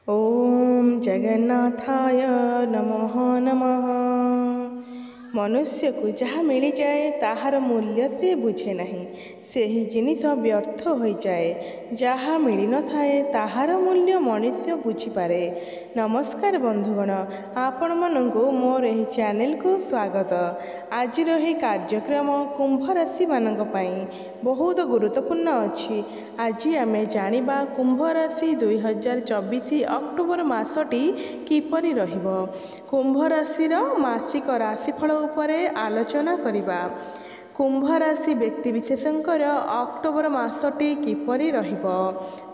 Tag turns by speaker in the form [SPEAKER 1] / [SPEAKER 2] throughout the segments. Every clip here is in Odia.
[SPEAKER 1] ओम जगन्नाथाय नमः नमः। मनुष्य को जहाँ मिल जाए ताहार मूल्य से बुझे नहीं, ସେହି ଜିନିଷ ବ୍ୟର୍ଥ ହୋଇଯାଏ। ଯାହା ମିଳିନଥାଏ ତାହାର ମୂଲ୍ୟ ମଣିଷ ବୁଝିପାରେ। ନମସ୍କାର ବନ୍ଧୁଗଣ, ଆପଣମାନଙ୍କୁ ମୋର ଏହି ଚ୍ୟାନେଲକୁ ସ୍ୱାଗତ। ଆଜିର ଏହି କାର୍ଯ୍ୟକ୍ରମ କୁମ୍ଭ ରାଶିମାନଙ୍କ ପାଇଁ ବହୁତ ଗୁରୁତ୍ୱପୂର୍ଣ୍ଣ ଅଛି। ଆଜି ଆମେ ଜାଣିବା କୁମ୍ଭ ରାଶି 2024 ଅକ୍ଟୋବର ମାସଟି କିପରି ରହିବ। କୁମ୍ଭ ରାଶିର ମାସିକ ରାଶିଫଳ ଉପରେ ଆଲୋଚନା କରିବା। କୁମ୍ଭ ରାଶି ବ୍ୟକ୍ତିବିଶେଷଙ୍କର ଅକ୍ଟୋବର ମାସଟି କିପରି ରହିବ,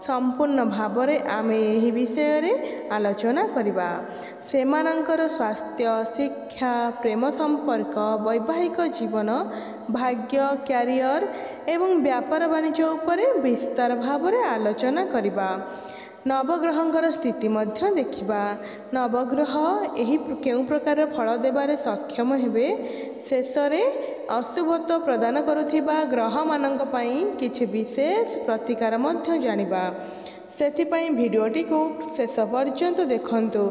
[SPEAKER 1] ସମ୍ପୂର୍ଣ୍ଣ ଭାବରେ ଆମେ ଏହି ବିଷୟରେ ଆଲୋଚନା କରିବା। ସେମାନଙ୍କର ସ୍ୱାସ୍ଥ୍ୟ, ଶିକ୍ଷା, ପ୍ରେମ ସମ୍ପର୍କ, ବୈବାହିକ ଜୀବନ, ଭାଗ୍ୟ, କ୍ୟାରିୟର ଏବଂ ବ୍ୟାପାର ବାଣିଜ୍ୟ ଉପରେ ବିସ୍ତାର ଭାବରେ ଆଲୋଚନା କରିବା। ନବଗ୍ରହଙ୍କର ସ୍ଥିତି ମଧ୍ୟ ଦେଖିବା। ନବଗ୍ରହ ଏହି କେଉଁ ପ୍ରକାର ଫଳ ଦେବାରେ ସକ୍ଷମ ହେବେ। ଶେଷରେ ଅଶୁଭତ୍ୱ ପ୍ରଦାନ କରୁଥିବା ଗ୍ରହମାନଙ୍କ ପାଇଁ କିଛି ବିଶେଷ ପ୍ରତିକାର ମଧ୍ୟ ଜାଣିବା। ସେଥିପାଇଁ ଭିଡ଼ିଓଟିକୁ ଶେଷ ପର୍ଯ୍ୟନ୍ତ ଦେଖନ୍ତୁ।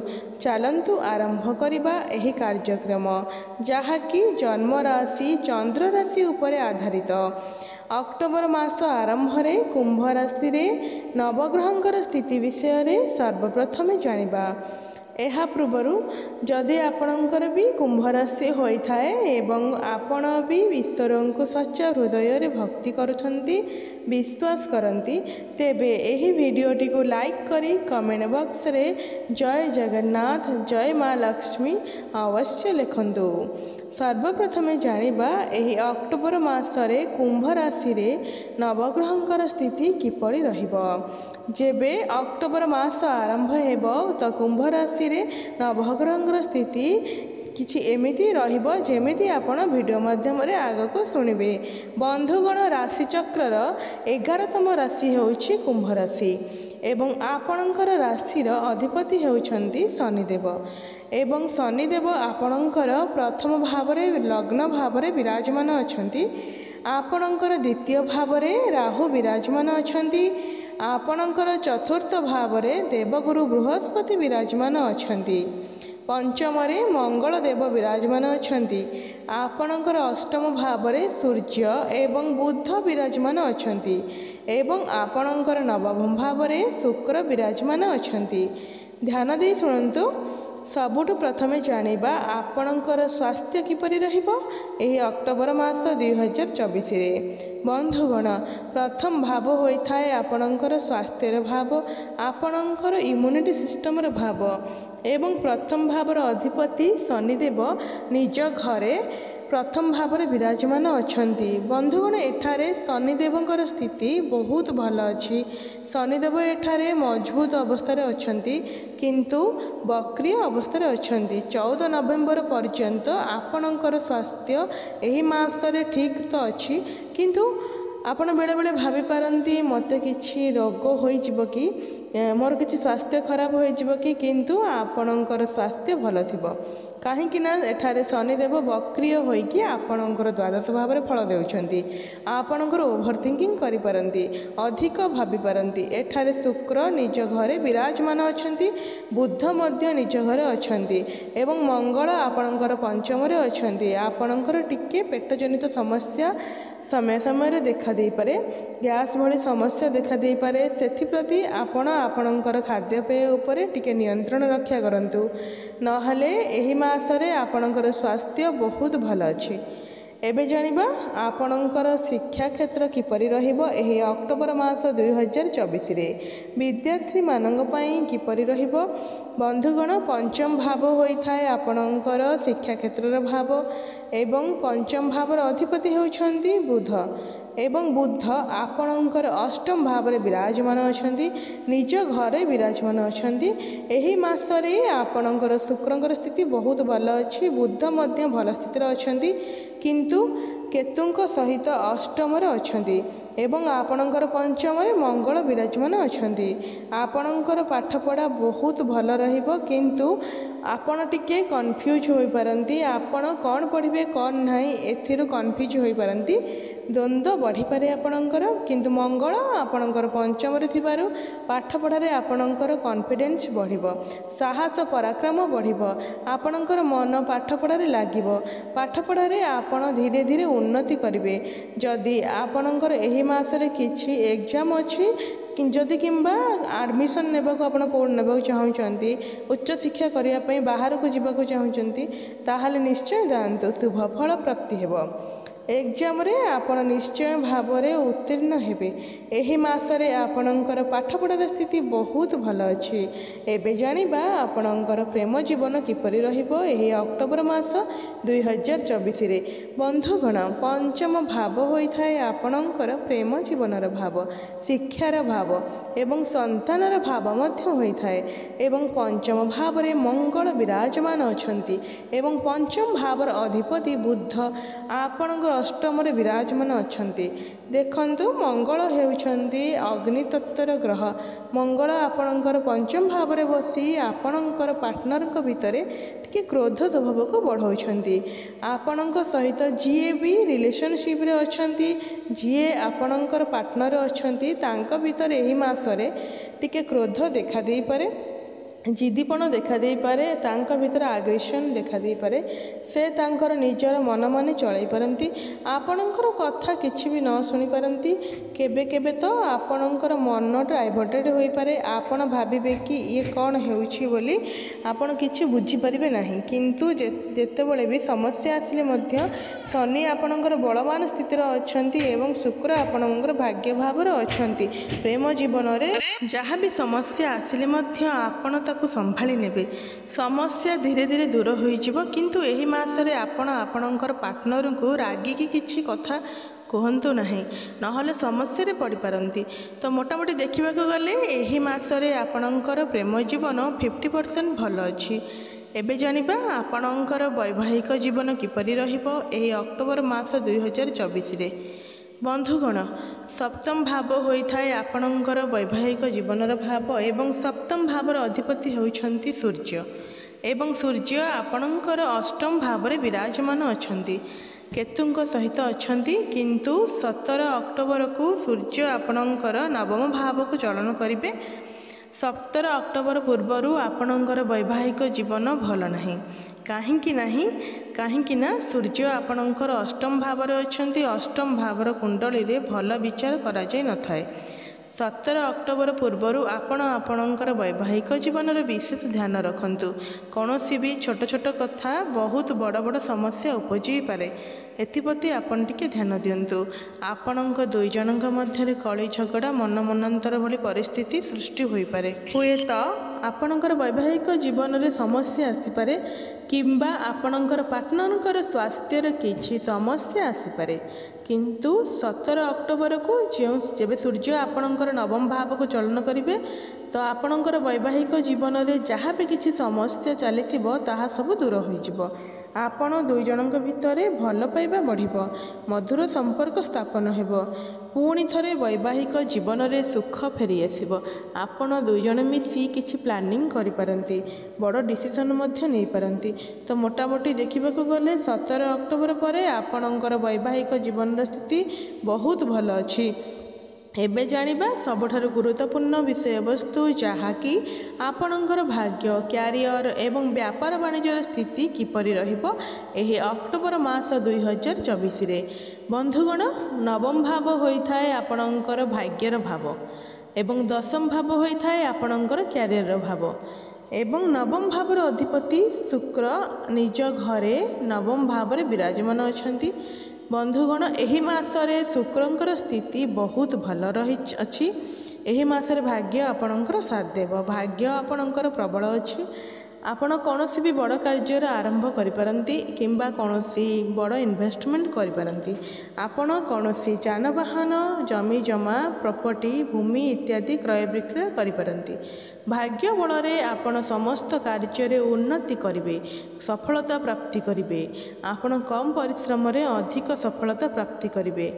[SPEAKER 1] ଚାଲନ୍ତୁ ଆରମ୍ଭ କରିବା ଏହି କାର୍ଯ୍ୟକ୍ରମ, ଯାହାକି ଜନ୍ମ ରାଶି ଚନ୍ଦ୍ର ରାଶି ଉପରେ ଆଧାରିତ। ଅକ୍ଟୋବର ମାସ ଆରମ୍ଭରେ କୁମ୍ଭ ରାଶିରେ ନବଗ୍ରହଙ୍କର ସ୍ଥିତି ବିଷୟରେ ସର୍ବପ୍ରଥମେ ଜାଣିବା। ଏହା ପୂର୍ବରୁ ଯଦି ଆପଣଙ୍କର ବି କୁମ୍ଭ ରାଶି ହୋଇଥାଏ ଏବଂ ଆପଣ ବି ଈଶ୍ୱରଙ୍କୁ ସଚ୍ଚ ହୃଦୟରେ ଭକ୍ତି କରୁଛନ୍ତି, ବିଶ୍ୱାସ କରନ୍ତି, ତେବେ ଏହି ଭିଡ଼ିଓଟିକୁ ଲାଇକ୍ କରି କମେଣ୍ଟ ବକ୍ସରେ ଜୟ ଜଗନ୍ନାଥ, ଜୟ ମା ଲକ୍ଷ୍ମୀ ଅବଶ୍ୟ ଲେଖନ୍ତୁ। ସର୍ବପ୍ରଥମେ ଜାଣିବା ଏହି ଅକ୍ଟୋବର ମାସରେ କୁମ୍ଭ ରାଶିରେ ନବଗ୍ରହଙ୍କର ସ୍ଥିତି କିପରି ରହିବ। ଯେବେ ଅକ୍ଟୋବର ମାସ ଆରମ୍ଭ ହେବ ତ କୁମ୍ଭ ରାଶିରେ ନବଗ୍ରହଙ୍କର ସ୍ଥିତି କିଛି ଏମିତି ରହିବ ଯେମିତି ଆପଣ ଭିଡ଼ିଓ ମାଧ୍ୟମରେ ଆଗକୁ ଶୁଣିବେ। ବନ୍ଧୁଗଣ, ରାଶିଚକ୍ରର 11ତମ ରାଶି ହେଉଛି କୁମ୍ଭ ରାଶି ଏବଂ ଆପଣଙ୍କର ରାଶିର ଅଧିପତି ହେଉଛନ୍ତି ଶନିଦେବ। ଏବଂ ଶନିଦେବ ଆପଣଙ୍କର ପ୍ରଥମ ଭାବରେ ଲଗ୍ନ ଭାବରେ ବିରାଜମାନ ଅଛନ୍ତି। ଆପଣଙ୍କର ଦ୍ୱିତୀୟ ଭାବରେ ରାହୁ ବିରାଜମାନ ଅଛନ୍ତି। ଆପଣଙ୍କର ଚତୁର୍ଥ ଭାବରେ ଦେବଗୁରୁ ବୃହସ୍ପତି ବିରାଜମାନ ଅଛନ୍ତି। ପଞ୍ଚମରେ ମଙ୍ଗଳ ଦେବ ବିରାଜମାନ ଅଛନ୍ତି। ଆପଣଙ୍କର ଅଷ୍ଟମ ଭାବରେ ସୂର୍ଯ୍ୟ ଏବଂ ବୁଧ ବିରାଜମାନ ଅଛନ୍ତି ଏବଂ ଆପଣଙ୍କର ନବମ ଭାବରେ ଶୁକ୍ର ବିରାଜମାନ ଅଛନ୍ତି। ଧ୍ୟାନ ଦେଇ ଶୁଣନ୍ତୁ। ସବୁଠୁ ପ୍ରଥମେ ଜାଣିବା ଆପଣଙ୍କର ସ୍ୱାସ୍ଥ୍ୟ କିପରି ରହିବ ଏହି ଅକ୍ଟୋବର ମାସ 2024ରେ। ବନ୍ଧୁଗଣ, ପ୍ରଥମ ଭାବ ହୋଇଥାଏ ଆପଣଙ୍କର ସ୍ୱାସ୍ଥ୍ୟର ଭାବ, ଆପଣଙ୍କର ଇମ୍ୟୁନିଟି ସିଷ୍ଟମର ଭାବ ଏବଂ ପ୍ରଥମ ଭାବର ଅଧିପତି ଶନିଦେବ ନିଜ ଘରେ ପ୍ରଥମ ଭାବରେ ବିରାଜମାନ ଅଛନ୍ତି। ବନ୍ଧୁଗଣ, ଏଠାରେ ଶନିଦେବଙ୍କର ସ୍ଥିତି ବହୁତ ଭଲ ଅଛି। ଶନିଦେବ ଏଠାରେ ମଜବୁତ ଅବସ୍ଥାରେ ଅଛନ୍ତି, କିନ୍ତୁ ବକ୍ରିୟ ଅବସ୍ଥାରେ ଅଛନ୍ତି। 14 ନଭେମ୍ବର ପର୍ଯ୍ୟନ୍ତ ଆପଣଙ୍କର ସ୍ୱାସ୍ଥ୍ୟ ଏହି ମାସରେ ଠିକ୍ ତ ଅଛି, କିନ୍ତୁ ଆପଣ ବେଳେବେଳେ ଭାବିପାରନ୍ତି ମୋତେ କିଛି ରୋଗ ହୋଇଯିବ କି, ମୋର କିଛି ସ୍ୱାସ୍ଥ୍ୟ ଖରାପ ହୋଇଯିବ କି, କିନ୍ତୁ ଆପଣଙ୍କର ସ୍ୱାସ୍ଥ୍ୟ ଭଲ ଥିବ। କାହିଁକି ନା ଏଠାରେ ଶନିଦେବ ବକ୍ରିୟ ହୋଇକି ଆପଣଙ୍କର ଦ୍ୱାଦଶ ଭାବରେ ଫଳ ଦେଉଛନ୍ତି। ଆପଣଙ୍କର ଓଭର ଥିଙ୍କିଂ କରିପାରନ୍ତି, ଅଧିକ ଭାବିପାରନ୍ତି। ଏଠାରେ ଶୁକ୍ର ନିଜ ଘରେ ବିରାଜମାନ ଅଛନ୍ତି, ବୁଧ ମଧ୍ୟ ନିଜ ଘରେ ଅଛନ୍ତି ଏବଂ ମଙ୍ଗଳ ଆପଣଙ୍କର ପଞ୍ଚମରେ ଅଛନ୍ତି। ଆପଣଙ୍କର ଟିକେ ପେଟଜନିତ ସମସ୍ୟା ସମୟ ସମୟରେ ଦେଖା ଦେଇପାରେ, ଗ୍ୟାସ୍ ଭଳି ସମସ୍ୟା ଦେଖା ଦେଇପାରେ। ସେଥିପ୍ରତି ଆପଣ ଆପଣଙ୍କର ଖାଦ୍ୟପେୟ ଉପରେ ଟିକେ ନିୟନ୍ତ୍ରଣ ରକ୍ଷା କରନ୍ତୁ, ନହେଲେ ଏହି ମାସରେ ଆପଣଙ୍କର ସ୍ୱାସ୍ଥ୍ୟ ବହୁତ ଭଲ ଅଛି। ଏବେ ଜାଣିବା ଆପଣଙ୍କର ଶିକ୍ଷା କ୍ଷେତ୍ର କିପରି ରହିବ ଏହି ଅକ୍ଟୋବର ମାସ 2024ରେ। ବିଦ୍ୟାର୍ଥୀମାନଙ୍କ ପାଇଁ କିପରି ରହିବ। ବନ୍ଧୁଗଣ, ପଞ୍ଚମ ଭାବ ହୋଇଥାଏ ଆପଣଙ୍କର ଶିକ୍ଷା କ୍ଷେତ୍ରର ଭାବ ଏବଂ ପଞ୍ଚମ ଭାବର ଅଧିପତି ହେଉଛନ୍ତି ବୁଧ ଏବଂ ବୁଧ ଆପଣଙ୍କର ଅଷ୍ଟମ ଭାବରେ ବିରାଜମାନ ଅଛନ୍ତି, ନିଜ ଘରେ ବିରାଜମାନ ଅଛନ୍ତି। ଏହି ମାସରେ ଆପଣଙ୍କର ଶୁକ୍ରଙ୍କର ସ୍ଥିତି ବହୁତ ଭଲ ଅଛି, ବୁଧ ମଧ୍ୟ ଭଲ ସ୍ଥିତିରେ ଅଛନ୍ତି, କିନ୍ତୁ କେତୁଙ୍କ ସହିତ ଅଷ୍ଟମରେ ଅଛନ୍ତି ଏବଂ ଆପଣଙ୍କର ପଞ୍ଚମରେ ମଙ୍ଗଳ ବିରାଜମାନ ଅଛନ୍ତି। ଆପଣଙ୍କର ପାଠପଢ଼ା ବହୁତ ଭଲ ରହିବ, କିନ୍ତୁ ଆପଣ ଟିକେ କନଫ୍ୟୁଜ୍ ହୋଇପାରନ୍ତି। ଆପଣ କ'ଣ ପଢ଼ିବେ କ'ଣ ନାହିଁ ଏଥିରୁ କନଫ୍ୟୁଜ୍ ହୋଇପାରନ୍ତି। ଦ୍ୱନ୍ଦ୍ୱ ବଢ଼ିପାରେ ଆପଣଙ୍କର। କିନ୍ତୁ ମଙ୍ଗଳ ଆପଣଙ୍କର ପଞ୍ଚମରେ ଥିବାରୁ ପାଠପଢ଼ାରେ ଆପଣଙ୍କର କନଫିଡେନ୍ସ ବଢ଼ିବ, ସାହସ ପରାକ୍ରମ ବଢ଼ିବ, ଆପଣଙ୍କର ମନ ପାଠପଢ଼ାରେ ଲାଗିବ। ପାଠପଢ଼ାରେ ଆପଣ ଧୀରେ ଧୀରେ ଉନ୍ନତି କରିବେ। ଯଦି ଆପଣଙ୍କର ଏହି ମାସରେ କିଛି ଏକ୍ଜାମ୍ ଅଛି, ଯଦି କିମ୍ବା ଆଡ଼ମିସନ୍ ନେବାକୁ ଆପଣ କେଉଁଠି ନେବାକୁ ଚାହୁଁଛନ୍ତି, ଉଚ୍ଚଶିକ୍ଷା କରିବା ପାଇଁ ବାହାରକୁ ଯିବାକୁ ଚାହୁଁଛନ୍ତି, ତାହେଲେ ନିଶ୍ଚୟ ଯାଆନ୍ତୁ, ଶୁଭ ଫଳ ପ୍ରାପ୍ତି ହେବ। ଏକ୍ଜାମ୍ରେ ଆପଣ ନିଶ୍ଚୟ ଭାବରେ ଉତ୍ତୀର୍ଣ୍ଣ ହେବେ। ଏହି ମାସରେ ଆପଣଙ୍କର ପାଠପଢ଼ାର ସ୍ଥିତି ବହୁତ ଭଲ ଅଛି। ଏବେ ଜାଣିବା ଆପଣଙ୍କର ପ୍ରେମ ଜୀବନ କିପରି ରହିବ ଏହି ଅକ୍ଟୋବର ମାସ 2024ରେ। ବନ୍ଧୁଗଣ, ପଞ୍ଚମ ଭାବ ହୋଇଥାଏ ଆପଣଙ୍କର ପ୍ରେମ ଜୀବନର ଭାବ, ଶିକ୍ଷାର ଭାବ ଏବଂ ସନ୍ତାନର ଭାବ ମଧ୍ୟ ହୋଇଥାଏ। ଏବଂ ପଞ୍ଚମ ଭାବରେ ମଙ୍ଗଳ ବିରାଜମାନ ଅଛନ୍ତି ଏବଂ ପଞ୍ଚମ ଭାବର ଅଧିପତି ବୁଧ ଆପଣଙ୍କର ଅଷ୍ଟମରେ ବିରାଜମାନ ଅଛନ୍ତି। ଦେଖନ୍ତୁ, ମଙ୍ଗଳ ହେଉଛନ୍ତି ଅଗ୍ନିତତ୍ତ୍ୱର ଗ୍ରହ। ମଙ୍ଗଳ ଆପଣଙ୍କର ପଞ୍ଚମ ଭାବରେ ବସି ଆପଣଙ୍କର ପାର୍ଟନରଙ୍କ ଭିତରେ ଟିକେ କ୍ରୋଧ ସ୍ୱଭାବକୁ ବଢ଼ାଉଛନ୍ତି। ଆପଣଙ୍କ ସହିତ ଯିଏ ବି ରିଲେସନସିପ୍ରେ ଅଛନ୍ତି, ଯିଏ ଆପଣଙ୍କର ପାର୍ଟନର ଅଛନ୍ତି, ତାଙ୍କ ଭିତରେ ଏହି ମାସରେ ଟିକେ କ୍ରୋଧ ଦେଖାଦେଇପାରେ, ଜିଦ୍ଦିପଣ ଦେଖାଦେଇପାରେ, ତାଙ୍କ ଭିତରେ ଆଗ୍ରେସନ୍ ଦେଖାଦେଇପାରେ। ସେ ତାଙ୍କର ନିଜର ମନ ମାନି ଚଳାଇ ପାରନ୍ତି, ଆପଣଙ୍କର କଥା କିଛି ବି ନ ଶୁଣିପାରନ୍ତି। କେବେ କେବେ ତ ଆପଣଙ୍କର ମନ ଡାଇଭର୍ଟେଡ଼ ହୋଇପାରେ। ଆପଣ ଭାବିବେ କି ଇଏ କ'ଣ ହେଉଛି ବୋଲି ଆପଣ କିଛି ବୁଝିପାରିବେ ନାହିଁ। କିନ୍ତୁ ଯେତେବେଳେ ବି ସମସ୍ୟା ଆସିଲେ ମଧ୍ୟ ଶନି ଆପଣଙ୍କର ବଳବାନ ସ୍ଥିତିରେ ଅଛନ୍ତି ଏବଂ ଶୁକ୍ର ଆପଣଙ୍କର ଭାଗ୍ୟ ଭାବରେ ଅଛନ୍ତି। ପ୍ରେମ ଜୀବନରେ ଯାହା ବି ସମସ୍ୟା ଆସିଲେ ମଧ୍ୟ ଆପଣ ତାକୁ ସମ୍ଭାଳି ନେବେ। ସମସ୍ୟା ଧୀରେ ଧୀରେ ଦୂର ହୋଇଯିବ। କିନ୍ତୁ ଏହି ମାସରେ ଆପଣ ଆପଣଙ୍କର ପାର୍ଟନରଙ୍କୁ ରାଗିକି କିଛି କଥା କୁହନ୍ତୁ ନାହିଁ, ନହେଲେ ସମସ୍ୟାରେ ପଡ଼ିପାରନ୍ତି। ତ ମୋଟାମୋଟି ଦେଖିବାକୁ ଗଲେ ଏହି ମାସରେ ଆପଣଙ୍କର ପ୍ରେମ ଜୀବନ 50% ଭଲ ଅଛି। ଏବେ ଜାଣିବା ଆପଣଙ୍କର ବୈବାହିକ ଜୀବନ କିପରି ରହିବ ଏହି ଅକ୍ଟୋବର ମାସ 2024ରେ। ବନ୍ଧୁଗଣ, ସପ୍ତମ ଭାବ ହୋଇଥାଏ ଆପଣଙ୍କର ବୈବାହିକ ଜୀବନର ଭାବ ଏବଂ ସପ୍ତମ ଭାବର ଅଧିପତି ହେଉଛନ୍ତି ସୂର୍ଯ୍ୟ ଏବଂ ସୂର୍ଯ୍ୟ ଆପଣଙ୍କର ଅଷ୍ଟମ ଭାବରେ ବିରାଜମାନ ଅଛନ୍ତି, କେତୁଙ୍କ ସହିତ ଅଛନ୍ତି। କିନ୍ତୁ 17 ଅକ୍ଟୋବରକୁ ସୂର୍ଯ୍ୟ ଆପଣଙ୍କର ନବମ ଭାବକୁ ଚଳନ କରିବେ। 17 ଅକ୍ଟୋବର ପୂର୍ବରୁ ଆପଣଙ୍କର ବୈବାହିକ ଜୀବନ ଭଲ ନାହିଁ। କାହିଁକି ନା ସୂର୍ଯ୍ୟ ଆପଣଙ୍କର ଅଷ୍ଟମ ଭାବରେ ଅଛନ୍ତି। ଅଷ୍ଟମ ଭାବର କୁଣ୍ଡଳୀରେ ଭଲ ବିଚାର କରାଯାଇ ନଥାଏ। 17 ଅକ୍ଟୋବର ପୂର୍ବରୁ ଆପଣ ଆପଣଙ୍କର ବୈବାହିକ ଜୀବନର ବିଶେଷ ଧ୍ୟାନ ରଖନ୍ତୁ। କୌଣସି ବି ଛୋଟ ଛୋଟ କଥା ବହୁତ ବଡ଼ ବଡ଼ ସମସ୍ୟା ଉପୁଜିପାରେ, ଏଥିପ୍ରତି ଆପଣ ଟିକେ ଧ୍ୟାନ ଦିଅନ୍ତୁ। ଆପଣଙ୍କ ଦୁଇ ଜଣଙ୍କ ମଧ୍ୟରେ କଳି ଝଗଡ଼ା, ମନମନାନ୍ତର ଭଳି ପରିସ୍ଥିତି ସୃଷ୍ଟି ହୋଇପାରେ। ହୁଏତ ଆପଣଙ୍କର ବୈବାହିକ ଜୀବନରେ ସମସ୍ୟା ଆସିପାରେ କିମ୍ବା ଆପଣଙ୍କର ପାର୍ଟନରଙ୍କର ସ୍ୱାସ୍ଥ୍ୟର କିଛି ସମସ୍ୟା ଆସିପାରେ। କିନ୍ତୁ 17 ଅକ୍ଟୋବରକୁ ଯେବେ ସୂର୍ଯ୍ୟ ଆପଣଙ୍କର ନବମ ଭାବକୁ ଚଳନ କରିବେ, ତ ଆପଣଙ୍କର ବୈବାହିକ ଜୀବନରେ ଯାହା ବି କିଛି ସମସ୍ୟା ଚାଲିଥିବ ତାହା ସବୁ ଦୂର ହୋଇଯିବ। ଆପଣ ଦୁଇ ଜଣଙ୍କ ଭିତରେ ଭଲ ପାଇବା ବଢ଼ିବ, ମଧୁର ସମ୍ପର୍କ ସ୍ଥାପନ ହେବ। ପୁଣି ଥରେ ବୈବାହିକ ଜୀବନରେ ସୁଖ ଫେରିଆସିବ। ଆପଣ ଦୁଇ ଜଣ ମିଶି କିଛି ପ୍ଲାନିଂ କରିପାରନ୍ତି, ବଡ଼ ଡିସିସନ୍ ମଧ୍ୟ ନେଇପାରନ୍ତି। ତ ମୋଟାମୋଟି ଦେଖିବାକୁ ଗଲେ 17 ଅକ୍ଟୋବର ପରେ ଆପଣଙ୍କର ବୈବାହିକ ଜୀବନର ସ୍ଥିତି ବହୁତ ଭଲ ଅଛି। ଏବେ ଜାଣିବା ସବୁଠାରୁ ଗୁରୁତ୍ୱପୂର୍ଣ୍ଣ ବିଷୟବସ୍ତୁ, ଯାହାକି ଆପଣଙ୍କର ଭାଗ୍ୟ, କ୍ୟାରିୟର ଏବଂ ବ୍ୟାପାର ବାଣିଜ୍ୟର ସ୍ଥିତି କିପରି ରହିବ ଏହି ଅକ୍ଟୋବର ମାସ 2024ରେ। ବନ୍ଧୁଗଣ, ନବମ ଭାବ ହୋଇଥାଏ ଆପଣଙ୍କର ଭାଗ୍ୟର ଭାବ ଏବଂ ଦଶମ ଭାବ ହୋଇଥାଏ ଆପଣଙ୍କର କ୍ୟାରିୟରର ଭାବ। ଏବଂ ନବମ ଭାବର ଅଧିପତି ଶୁକ୍ର ନିଜ ଘରେ ନବମ ଭାବରେ ବିରାଜମାନ ଅଛନ୍ତି। ବନ୍ଧୁଗଣ, ଏହି ମାସରେ ଶୁକ୍ରଙ୍କର ସ୍ଥିତି ବହୁତ ଭଲ ରହିଅଛି। ଏହି ମାସରେ ଭାଗ୍ୟ ଆପଣଙ୍କର ସାଥ ଦେବ, ଭାଗ୍ୟ ଆପଣଙ୍କର ପ୍ରବଳ ଅଛି। ଆପଣ କୌଣସି ବି ବଡ଼ କାର୍ଯ୍ୟର ଆରମ୍ଭ କରିପାରନ୍ତି କିମ୍ବା କୌଣସି ବଡ଼ ଇନଭେଷ୍ଟମେଣ୍ଟ କରିପାରନ୍ତି। ଆପଣ କୌଣସି ଯାନବାହନ, ଜମି ଜମା, ପ୍ରପର୍ଟି, ଭୂମି ଇତ୍ୟାଦି କ୍ରୟ ବିକ୍ରୟ କରିପାରନ୍ତି। ଭାଗ୍ୟ ବଳରେ ଆପଣ ସମସ୍ତ କାର୍ଯ୍ୟରେ ଉନ୍ନତି କରିବେ, ସଫଳତା ପ୍ରାପ୍ତି କରିବେ। ଆପଣ କମ୍ ପରିଶ୍ରମରେ ଅଧିକ ସଫଳତା ପ୍ରାପ୍ତି କରିବେ।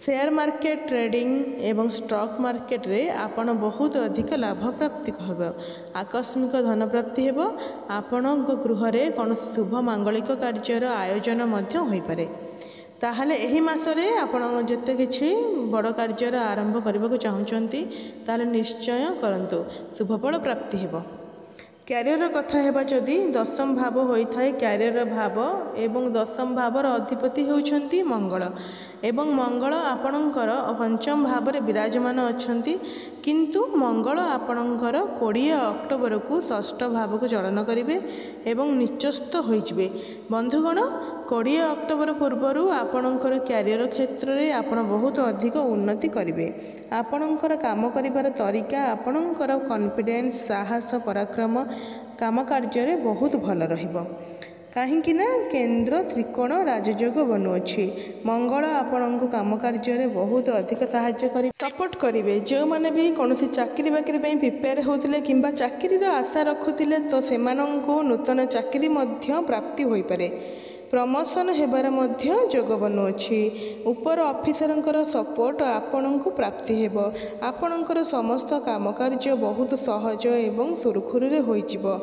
[SPEAKER 1] सेयार मार्केट ट्रेडिंग एवं स्टॉक मार्केट रे आपण बहुत अधिक लाभ प्राप्ति हेब आकस्मिक धन प्राप्ति हेब आपण गृह में कौन शुभ मांगलिक कार्यर आयोजन हो पारे ताहले एही मासरे आपण जेते किछि बड़ कार्यर आरंभ करने को चाहूँगी ताहले निश्चय करंतु शुभफल प्राप्ति हेब। क्यारियर कथा हेबा जदि दशम भाव होइथाय क्यारियर भाव एवं दशम भावर अधिपति होउछंती मंगल एवं मंगल आपणकर पंचम भाव में विराजमान अछंती किंतु मंगल आपणकर 20 अक्टोबर को षष्ठ भाव को चलन करिवे एवं निचस्त होइजिवे। बंधुगण 20 अक्टोबर पूर्वर आपणकर क्यारियर क्षेत्र में आपण बहुत अधिक उन्नति करिवे। आपणकर काम करिवार तरीका आपणकर कॉन्फिडेंस साहस पराक्रम काम कार्य बहुत भल रहिबो कहीं केंद्र त्रिकोण राजयोग बनुअछि। मंगल आपण को काम कार्य बहुत अधिक साहाय्य करी सपोर्ट करेंगे। जो मैंने भी कौन चाकरी बाकरी प्रिपेयर होते कि चाकरी आशा रखुले तो से नूतन चाकरी प्राप्ति हो पारे प्रमोशन हेबार जोग बनुअछि। उपर ऑफिसरंकर सपोर्ट आपण को प्राप्ति हेब आपणकर समस्त काम कार्य बहुत सहज एवं सुरखुरी होइजिवो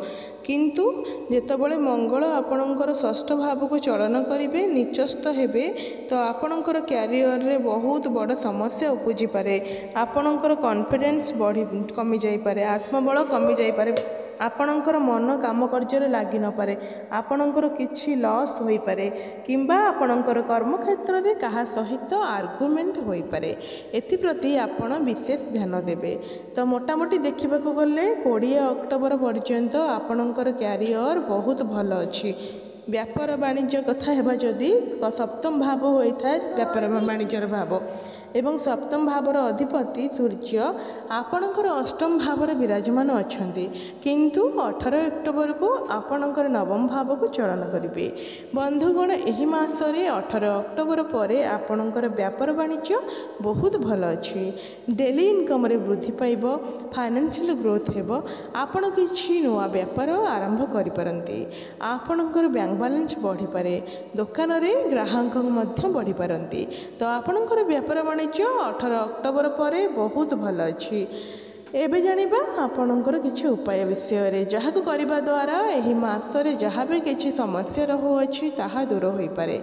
[SPEAKER 1] किंतु जेतबले मंगल आपणकर षष्ठ भाव को चलन करेंगे निचस्त हेबे तो आपणकर क्यारियर रे बहुत बड़ समस्या उपजी पारे आपणकर कॉन्फिडेंस बढ़ी कमी जाई पारे आत्मबल कमी जाई पारे आपणकर मन काम कार्य लगी न पारे आपणकर किछि लॉस होई पारे किंबा आपणकर कर्मक्षेत्र में कहा सहित आर्गुमेंट होई पारे एथिप्रति आपण विशेष ध्यान देबे। तो मोटामोटी देखा गले 20 अक्टोबर पर्यंत आपणकर क्यारियर बहुत भल अच्छी। व्यापार वाणिज्य कथा हेबा जदि सप्तम भाव होता है व्यापार वाणिज्यर भाव एवं सप्तम भावर अधिपति सूर्य आपणकर अष्टम भाव में विराजमान अच्छा किंतु 18 अक्टोबर को आपणकर नवम भाव को चलन करेंगे। बंधुगण एही मासरे 18 अक्टोबर पर आपणकर व्यापार वाणिज्य बहुत भल अच्छी डेली इनकम रे वृद्धि पाइब फाइनेंशियल ग्रोथ हेब आपण किछि नुआ व्यापार आरंभ करि पारंती आपणकर बैंक बैलेंस बढ़ी पारे दुकान रे ग्राहक बढ़ी पारंती। तो आपणकर व्यापार वाणिज्य 18 अक्टोबर पर बहुत भल अच्छी। एबे जानिबा आपणकर किछि उपाय विषय जहाँ को करबा द्वारा एही मासरे जहाँ भी किछि समस्या रहुअछि ताहा दूर होई पारे।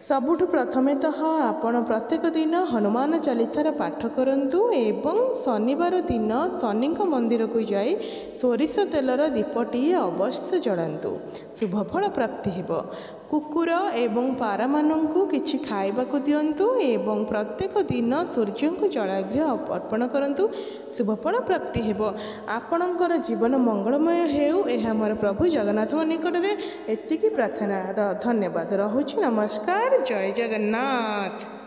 [SPEAKER 1] सबुठु प्रथमेतः आपण प्रत्येक दिन हनुमान चालीसार पाठ करंतु एवं शनिवार दिन शनि मंदिर को जाई सोरिष तेलर दीपटीए अवश्य जलांतु शुभफल प्राप्ति हेब। कुकुर एवं पारा मानंकु किछि खाइबाकु दियंतु एवं प्रत्येक दिन सूर्य को जलाग्रह अर्पण करंतु शुभफल प्राप्ति हेब। आपणकर जीवन मंगलमय हेउ एहा मोर प्रभु जगन्नाथ निकट में एतिकी प्रार्थना। धन्यवाद रहुछि। नमस्कार। जय जगन्नाथ।